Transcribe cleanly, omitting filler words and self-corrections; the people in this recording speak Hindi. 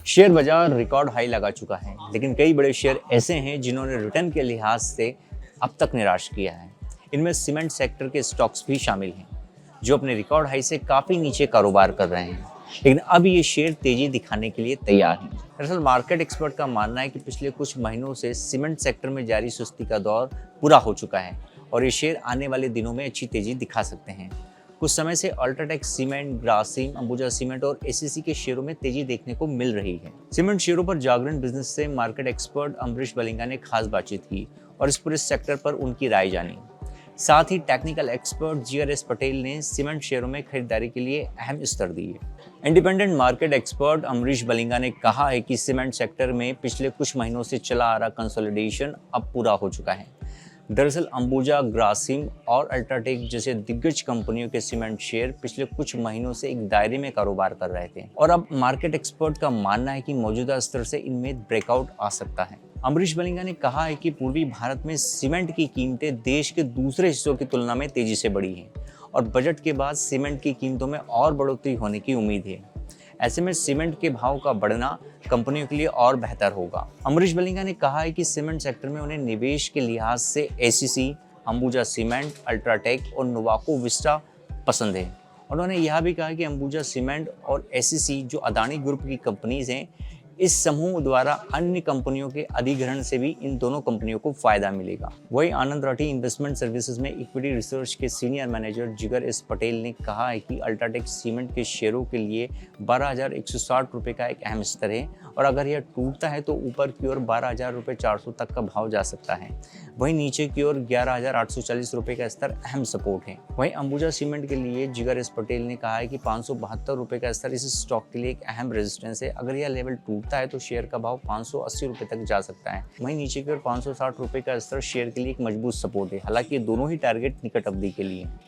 शेयर बाजार रिकॉर्ड हाई लगा चुका है, लेकिन कई बड़े शेयर ऐसे हैं जिन्होंने रिटर्न के लिहाज से अब तक निराश किया है। इनमें सीमेंट सेक्टर के स्टॉक्स भी शामिल हैं, जो अपने रिकॉर्ड हाई से काफ़ी नीचे कारोबार कर रहे हैं, लेकिन अब ये शेयर तेजी दिखाने के लिए तैयार हैं। दरअसल मार्केट एक्सपर्ट का मानना है कि पिछले कुछ महीनों से सीमेंट सेक्टर में जारी सुस्ती का दौर पूरा हो चुका है और ये शेयर आने वाले दिनों में अच्छी तेजी दिखा सकते हैं। कुछ समय से UltraTech cement, Grasim, Ambuja cement और एसीसी के शेयरों में तेजी देखने को मिल रही है। सीमेंट शेयरों पर जागरण बिजनेस से मार्केट एक्सपर्ट अमरीश बलिंगा ने खास बातचीत की और इस पूरे सेक्टर पर उनकी राय जानी। साथ ही टेक्निकल एक्सपर्ट जीआरएस पटेल ने सीमेंट शेयरों में खरीदारी के लिए अहम स्तर दिए। इंडिपेंडेंट मार्केट एक्सपर्ट अमरीश बलिंगा ने कहा है कि सीमेंट सेक्टर में पिछले कुछ महीनों से चला आ रहा कंसोलिडेशन अब पूरा हो चुका है। दरअसल अंबुजा, ग्रासिम और अल्ट्राटेक जैसे दिग्गज कंपनियों के सीमेंट शेयर पिछले कुछ महीनों से एक दायरे में कारोबार कर रहे थे और अब मार्केट एक्सपर्ट का मानना है कि मौजूदा स्तर से इनमें ब्रेकआउट आ सकता है। अमरीश बलिंगा ने कहा है कि पूर्वी भारत में सीमेंट की कीमतें देश के दूसरे हिस्सों की तुलना में तेजी से बढ़ी हैं और बजट के बाद सीमेंट की कीमतों में और बढ़ोतरी होने की उम्मीद है। ऐसे में सीमेंट के भाव का बढ़ना कंपनियों के लिए और बेहतर होगा। अमरीश बलिंगा ने कहा है कि सीमेंट सेक्टर में उन्हें निवेश के लिहाज से एसीसी, अंबुजा सीमेंट, अल्ट्राटेक और नोवाको विस्टा पसंद है। उन्होंने यह भी कहा कि अंबुजा सीमेंट और एसीसी जो अदानी ग्रुप की कंपनीज हैं, इस समूह द्वारा अन्य कंपनियों के अधिग्रहण से भी इन दोनों कंपनियों को फायदा मिलेगा। वहीं आनंद राठी इन्वेस्टमेंट सर्विसेज में इक्विटी रिसर्च के सीनियर मैनेजर जिगर एस पटेल ने कहा है कि अल्ट्राटेक सीमेंट के शेयरों के लिए 12,160 रुपये का एक अहम स्तर है और अगर यह टूटता है तो ऊपर की ओर 12,400 तक का भाव जा सकता है। वहीं नीचे की ओर 11,840 रुपये का स्तर अहम सपोर्ट है। वहीं अंबुजा सीमेंट के लिए जिगर एस पटेल ने कहा है कि 572 रुपये का स्तर इस स्टॉक के लिए एक अहम रेजिस्टेंस है। अगर यह लेवल टूटता है तो शेयर का भाव 580 रुपये तक जा सकता है। वहीं नीचे की ओर 560 रुपये का स्तर शेयर के लिए एक मजबूत सपोर्ट है। हालांकि ये दोनों ही टारगेट निकट अवधि के लिए हैं।